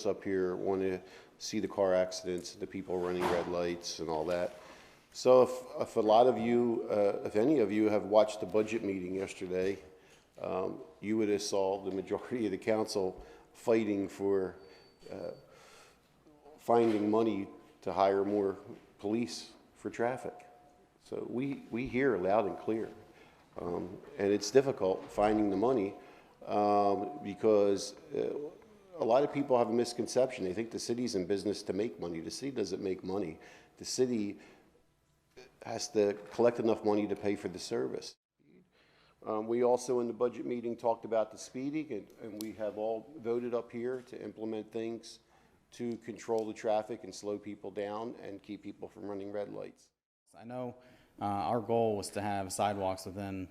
us up here want to see the car accidents, the people running red lights and all that. So if a lot of you, if any of you have watched the budget meeting yesterday, you would have saw the majority of the council fighting for finding money to hire more police for traffic. So we hear loud and clear. And it's difficult finding the money because a lot of people have a misconception. They think the city's in business to make money. The city doesn't make money. The city has to collect enough money to pay for the service. We also in the budget meeting talked about the speeding, and we have all voted up here to implement things to control the traffic and slow people down and keep people from running red lights. I know our goal was to have sidewalks within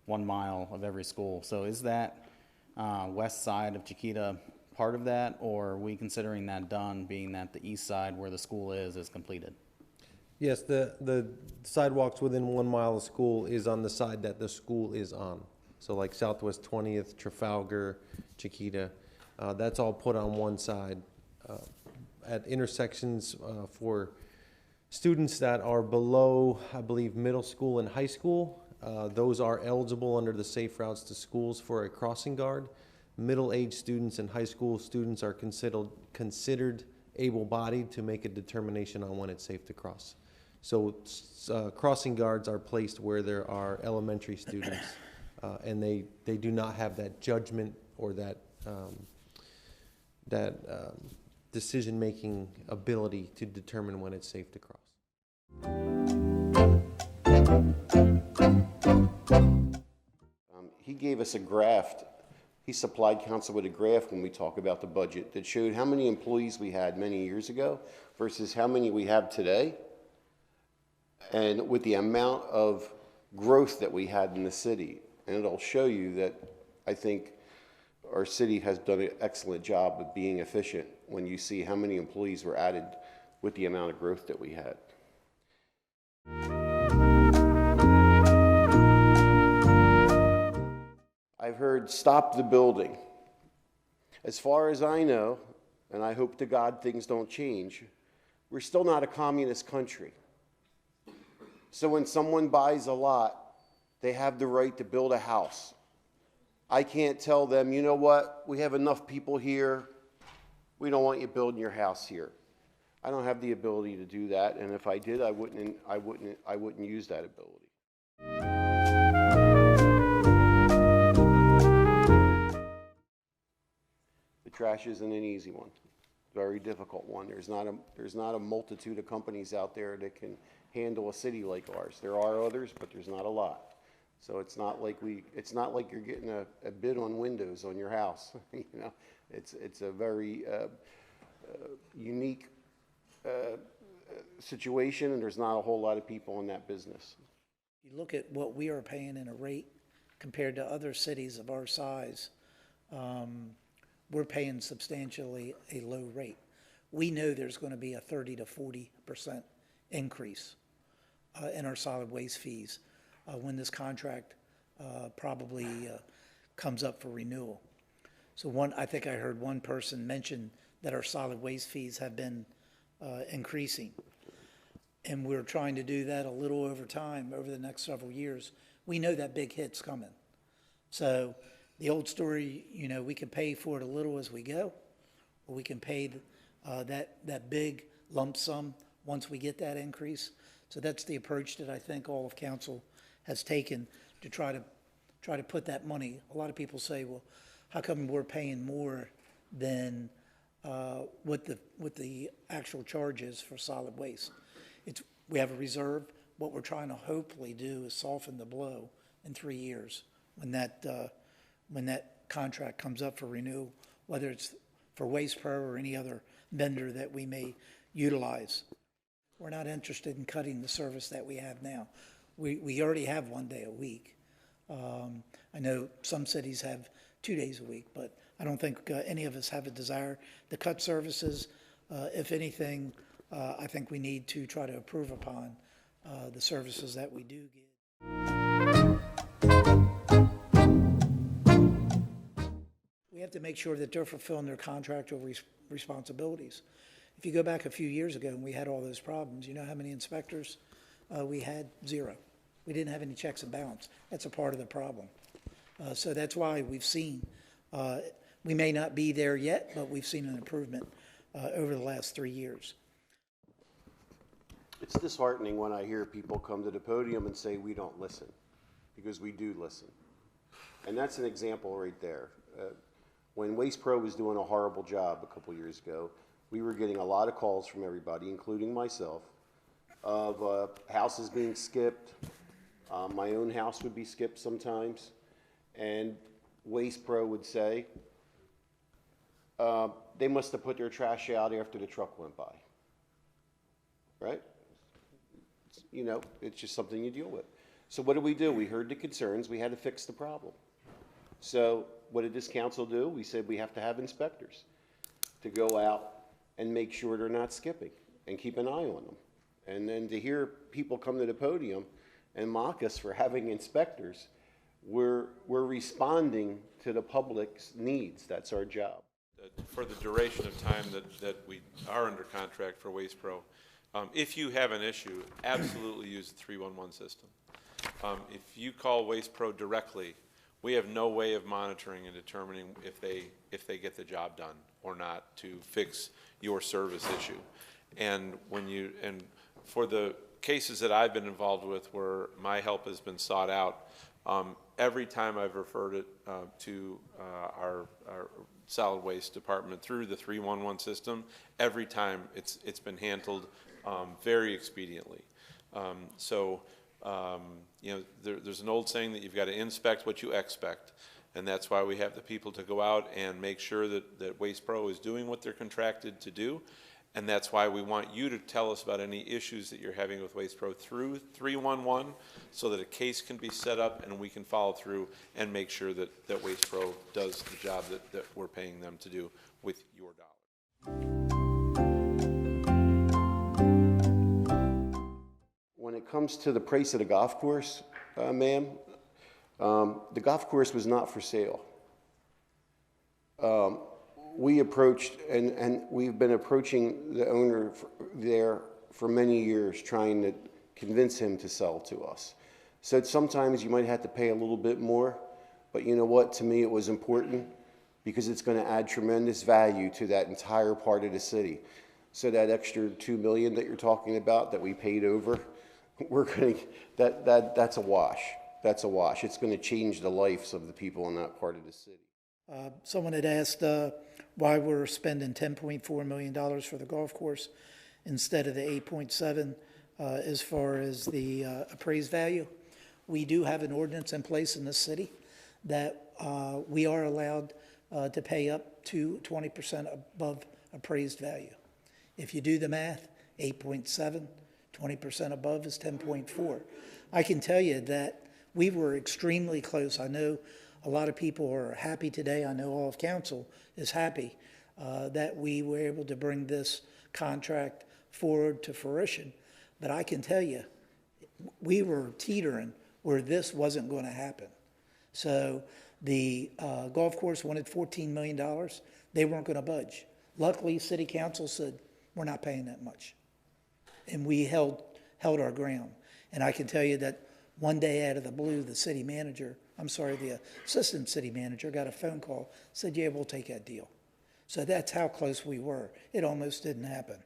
1 mile of every school. So is that west side of Chiquita part of that, or are we considering that done, being that the east side where the school is completed? Yes, the sidewalks within 1 mile of school is on the side that the school is on. So like Southwest 20th, Trafalgar, Chiquita, that's all put on one side. At intersections for students that are below, I believe, middle school and high school, those are eligible under the Safe Routes to Schools for a crossing guard. Middle-aged students and high school students are considered able-bodied to make a determination on when it's safe to cross. So crossing guards are placed where there are elementary students, and they do not have that judgment or that decision-making ability to determine when it's safe to cross. He gave us a graph. He supplied council with a graph when we talk about the budget that showed how many employees we had many years ago versus how many we have today, and with the amount of growth that we had in the city. And it'll show you that I think our city has done an excellent job of being efficient when you see how many employees were added with the amount of growth that we had. I've heard stop the building. As far as I know, and I hope to God things don't change, we're still not a communist country. So when someone buys a lot, they have the right to build a house. I can't tell them, you know what, we have enough people here, we don't want you building your house here. I don't have the ability to do that, and if I did, I wouldn't use that ability. The trash isn't an easy one. Very difficult one. There's not a multitude of companies out there that can handle a city like ours. There are others, but there's not a lot. So it's not like you're getting a bid on windows on your house. You know, it's a very unique situation, and there's not a whole lot of people in that business. You look at what we are paying in a rate compared to other cities of our size. We're paying substantially a low rate. We know there's going to be a 30 to 40% increase in our solid waste fees when this contract probably comes up for renewal. So I think I heard one person mention that our solid waste fees have been increasing. And we're trying to do that a little over time over the next several years. We know that big hit's coming. So the old story, you know, we can pay for it a little as we go, or we can pay that big lump sum once we get that increase. So that's the approach that I think all of council has taken to try to put that money. A lot of people say, well, how come we're paying more than what the actual charge is for solid waste? We have a reserve. What we're trying to hopefully do is soften the blow in 3 years when that contract comes up for renewal, whether it's for Waste Pro or any other vendor that we may utilize. We're not interested in cutting the service that we have now. We already have 1 day a week. I know some cities have 2 days a week, but I don't think any of us have a desire to cut services. If anything, I think we need to try to improve upon the services that we do get. We have to make sure that they're fulfilling their contractual responsibilities. If you go back a few years ago and we had all those problems, you know how many inspectors we had? 0. We didn't have any checks and balance. That's a part of the problem. So that's why we've seen, we may not be there yet, but we've seen an improvement over the last 3 years. It's disheartening when I hear people come to the podium and say we don't listen, because we do listen. And that's an example right there. When Waste Pro was doing a horrible job a couple years ago, we were getting a lot of calls from everybody, including myself, of houses being skipped. My own house would be skipped sometimes. And Waste Pro would say, they must have put their trash out after the truck went by. Right? You know, it's just something you deal with. So what do? We heard the concerns. We had to fix the problem. So what did this council do? We said we have to have inspectors to go out and make sure they're not skipping and keep an eye on them. And then to hear people come to the podium and mock us for having inspectors, we're responding to the public's needs. That's our job. For the duration of time that we are under contract for Waste Pro, if you have an issue, absolutely use the 311 system. If you call Waste Pro directly, we have no way of monitoring and determining if they get the job done or not to fix your service issue. And for the cases that I've been involved with where my help has been sought out, every time I've referred it to our solid waste department through the 311 system, every time it's been handled very expediently. You know, there's an old saying that you've got to inspect what you expect, and that's why we have the people to go out and make sure that Waste Pro is doing what they're contracted to do, and that's why we want you to tell us about any issues that you're having with Waste Pro through 311, so that a case can be set up and we can follow through and make sure that Waste Pro does the job that we're paying them to do with your dollars. When it comes to the price of the golf course, ma'am, the golf course was not for sale. We approached, and we've been approaching the owner there for many years, trying to convince him to sell to us. So sometimes you might have to pay a little bit more, but you know what? To me, it was important because it's going to add tremendous value to that entire part of the city. So that extra $2 million that you're talking about that we paid over, we're going to, that's a wash. That's a wash. It's going to change the lives of the people in that part of the city. Someone had asked why we're spending $10.4 million for the golf course instead of the 8.7 as far as the appraised value. We do have an ordinance in place in this city that we are allowed to pay up to 20% above appraised value. If you do the math, 8.7, 20% above is 10.4. I can tell you that we were extremely close. I know a lot of people are happy today. I know all of council is happy that we were able to bring this contract forward to fruition. But I can tell you, we were teetering where this wasn't going to happen. So the golf course wanted $14 million. They weren't going to budge. Luckily, city council said, we're not paying that much. And we held our ground. And I can tell you that one day out of the blue, the assistant city manager got a phone call, said, yeah, we'll take that deal. So that's how close we were. It almost didn't happen.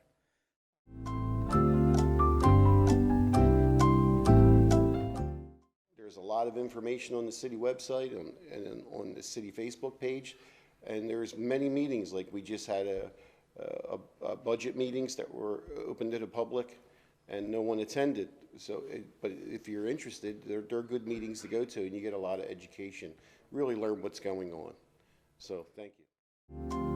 There's a lot of information on the city website and on the city Facebook page, and there's many meetings, like we just had a budget meetings that were open to the public, and no one attended. So, but if you're interested, they're good meetings to go to, and you get a lot of education. Really learn what's going on. So, thank you.